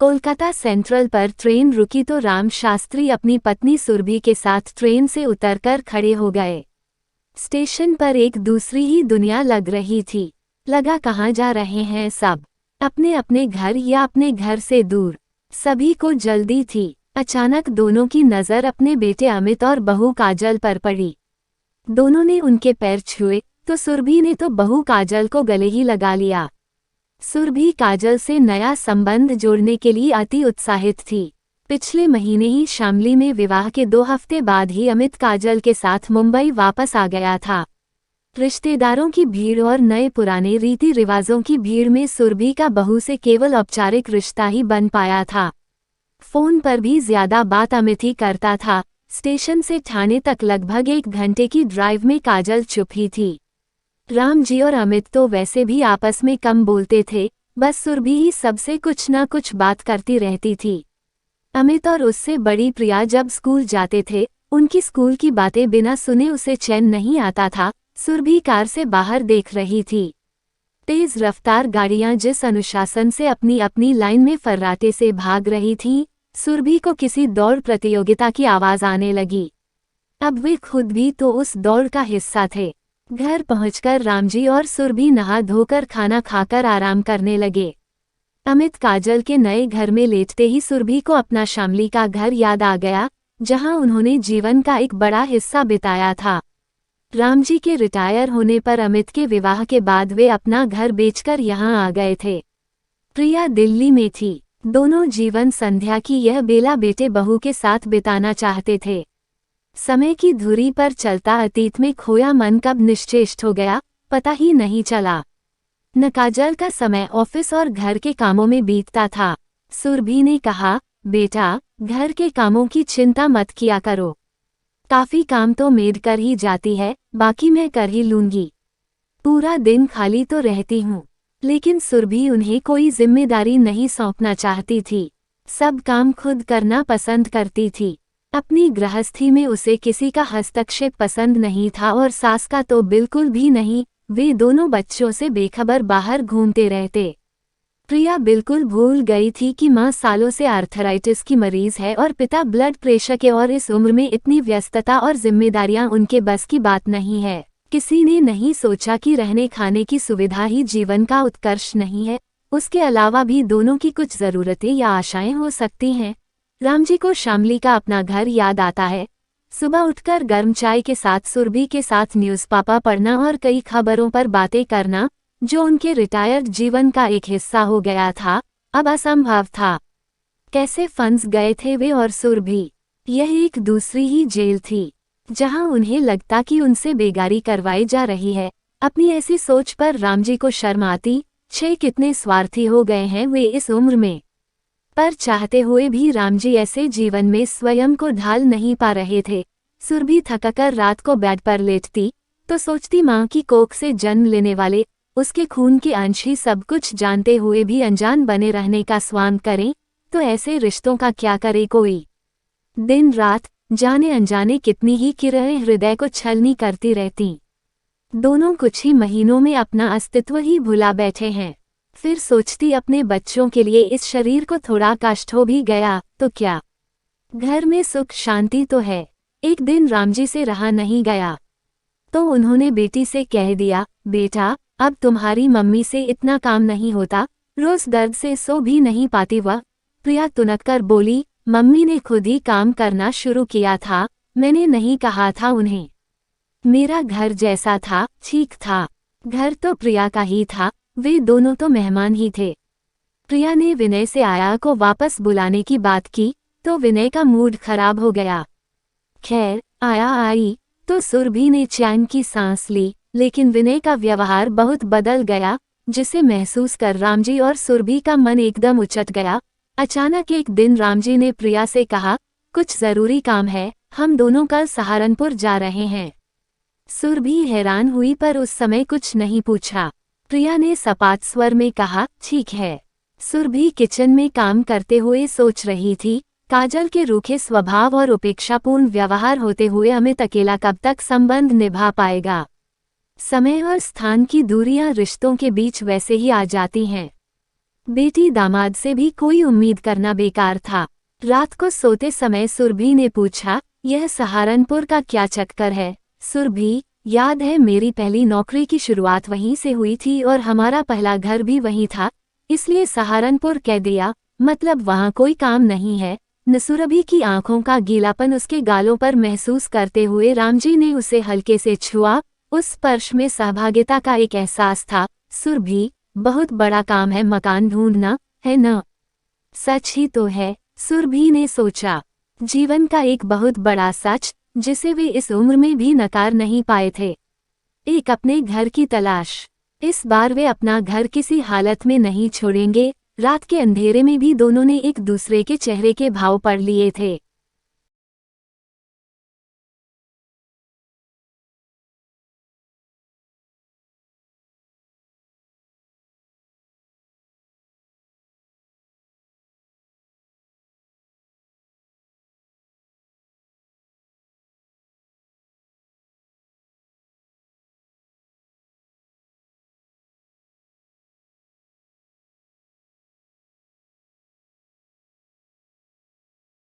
Kolkata central पर train रुकी तो राम शास्त्री अपनी पत्नी सुरभि के साथ ट्रेन से उतरकर खड़े हो गए। स्टेशन पर एक दूसरी ही दुनिया लग रही थी। लगा कहाँ जा रहे हैं सब, अपने अपने घर या अपने घर से दूर। सभी को जल्दी थी। अचानक दोनों की नज़र अपने बेटे अमित और बहू काजल पर पड़ी। दोनों ने उनके पैर छुए तो सुरभि ने तो बहू काजल को गले ही लगा लिया। सुरभि काजल से नया संबंध जोड़ने के लिए अति उत्साहित थी। पिछले महीने ही शामली में विवाह के 2 हफ्ते बाद ही अमित काजल के साथ मुंबई वापस आ गया था। रिश्तेदारों की भीड़ और नए पुराने रीति रिवाजों की भीड़ में सुरभि का बहू से केवल औपचारिक रिश्ता ही बन पाया था। फोन पर भी ज्यादा बात अमित ही करता था। स्टेशन से ठाणे तक लगभग 1 घंटे की ड्राइव में काजल चुप ही थी। राम जी और अमित तो वैसे भी आपस में कम बोलते थे, बस सुरभि ही सबसे कुछ न कुछ बात करती रहती थी। अमित और उससे बड़ी प्रिया जब स्कूल जाते थे, उनकी स्कूल की बातें बिना सुने उसे चैन नहीं आता था। सुरभि कार से बाहर देख रही थी। तेज रफ्तार गाड़ियां जिस अनुशासन से अपनी अपनी लाइन में फर्राटे से भाग रही थीं, सुरभि को किसी दौड़ प्रतियोगिता की आवाज आने लगी। अब वे खुद भी तो उस दौड़ का हिस्सा थे। घर पहुंचकर रामजी और सुरभि नहा धोकर खाना खाकर आराम करने लगे। अमित काजल के नए घर में लेटते ही सुरभि को अपना शामली का घर याद आ गया, जहां उन्होंने जीवन का एक बड़ा हिस्सा बिताया था। रामजी के रिटायर होने पर अमित के विवाह के बाद वे अपना घर बेचकर यहां आ गए थे। प्रिया दिल्ली में थी। दोनों जीवन संध्या की यह बेला बेटे बहू के साथ बिताना चाहते थे। समय की धुरी पर चलता अतीत में खोया मन कब निश्चेष्ट हो गया, पता ही नहीं चला। न काजल का समय ऑफिस और घर के कामों में बीतता था। सुरभि ने कहा, बेटा, घर के कामों की चिंता मत किया करो। काफी काम तो मेड कर ही जाती है, बाकी मैं कर ही लूंगी। पूरा दिन खाली तो रहती हूँ। लेकिन सुरभि उन्हें कोई जिम्मेदारी नहीं सौंपना चाहती थी। सब काम खुद करना पसंद करती थी। अपनी गृहस्थी में उसे किसी का हस्तक्षेप पसंद नहीं था और सास का तो बिल्कुल भी नहीं। वे दोनों बच्चों से बेखबर बाहर घूमते रहते। प्रिया बिल्कुल भूल गई थी कि माँ सालों से आर्थराइटिस की मरीज है और पिता ब्लड प्रेशर के, और इस उम्र में इतनी व्यस्तता और जिम्मेदारियां उनके बस की बात नहीं है। किसी ने नहीं सोचा कि रहने खाने की सुविधा ही जीवन का उत्कर्ष नहीं है, उसके अलावा भी दोनों की कुछ जरूरतें या आशाएं हो सकती हैं। रामजी को शामली का अपना घर याद आता है। सुबह उठकर गर्म चाय के साथ सुरभि के साथ न्यूज़पेपर पढ़ना और कई खबरों पर बातें करना, जो उनके रिटायर्ड जीवन का एक हिस्सा हो गया था, अब असंभव था। कैसे फंस गए थे वे और सुरभि। यह एक दूसरी ही जेल थी, जहां उन्हें लगता कि उनसे बेगारी करवाई जा रही है। अपनी ऐसी सोच पर रामजी को शर्म आती। कितने स्वार्थी हो गए हैं वे इस उम्र में। पर चाहते हुए भी रामजी ऐसे जीवन में स्वयं को ढाल नहीं पा रहे थे। सुरभि थककर रात को बेड पर लेटती तो सोचती, माँ की कोख से जन्म लेने वाले उसके खून के अंश ही सब कुछ जानते हुए भी अनजान बने रहने का स्वांग करें, तो ऐसे रिश्तों का क्या करे कोई। दिन रात जाने अनजाने कितनी ही किरणें हृदय को छलनी करती रहती। दोनों कुछ ही महीनों में अपना अस्तित्व ही भुला बैठे हैं। फिर सोचती, अपने बच्चों के लिए इस शरीर को थोड़ा कष्ट हो भी गया तो क्या, घर में सुख शांति तो है। एक दिन रामजी से रहा नहीं गया तो उन्होंने बेटी से कह दिया, बेटा, अब तुम्हारी मम्मी से इतना काम नहीं होता, रोज दर्द से सो भी नहीं पाती वह। प्रिया तुनक कर बोली, मम्मी ने खुद ही काम करना शुरू किया था, मैंने नहीं कहा था उन्हें। मेरा घर जैसा था ठीक था। घर तो प्रिया का ही था, वे दोनों तो मेहमान ही थे। प्रिया ने विनय से आया को वापस बुलाने की बात की तो विनय का मूड खराब हो गया। खैर, आया आई तो सुरभि ने चैन की सांस ली, लेकिन विनय का व्यवहार बहुत बदल गया, जिसे महसूस कर रामजी और सुरभि का मन एकदम उचट गया। अचानक एक दिन रामजी ने प्रिया से कहा, कुछ जरूरी काम है, हम दोनों कल सहारनपुर जा रहे हैं। सुरभि हैरान हुई पर उस समय कुछ नहीं पूछा। प्रिया ने सपाट स्वर में कहा, ठीक है। सुरभि किचन में काम करते हुए सोच रही थी, काजल के रूखे स्वभाव और उपेक्षापूर्ण व्यवहार होते हुए अमित अकेला कब तक संबंध निभा पाएगा। समय और स्थान की दूरियां रिश्तों के बीच वैसे ही आ जाती हैं। बेटी दामाद से भी कोई उम्मीद करना बेकार था। रात को सोते समय सुरभि ने पूछा, यह सहारनपुर का क्या चक्कर है? सुरभि, याद है मेरी पहली नौकरी की शुरुआत वहीं से हुई थी और हमारा पहला घर भी वहीं था, इसलिए सहारनपुर कह दिया। मतलब वहाँ कोई काम नहीं है? सुरभि की आंखों का गीलापन उसके गालों पर महसूस करते हुए रामजी ने उसे हल्के से छुआ। उस स्पर्श में सहभागिता का एक एहसास था। सुरभि, बहुत बड़ा काम है मकान ढूंढना, है न? सच ही तो है, सुरभि ने सोचा। जीवन का एक बहुत बड़ा सच, जिसे वे इस उम्र में भी नकार नहीं पाए थे। एक अपने घर की तलाश। इस बार वे अपना घर किसी हालत में नहीं छोड़ेंगे। रात के अंधेरे में भी दोनों ने एक दूसरे के चेहरे के भाव पढ़ लिए थे।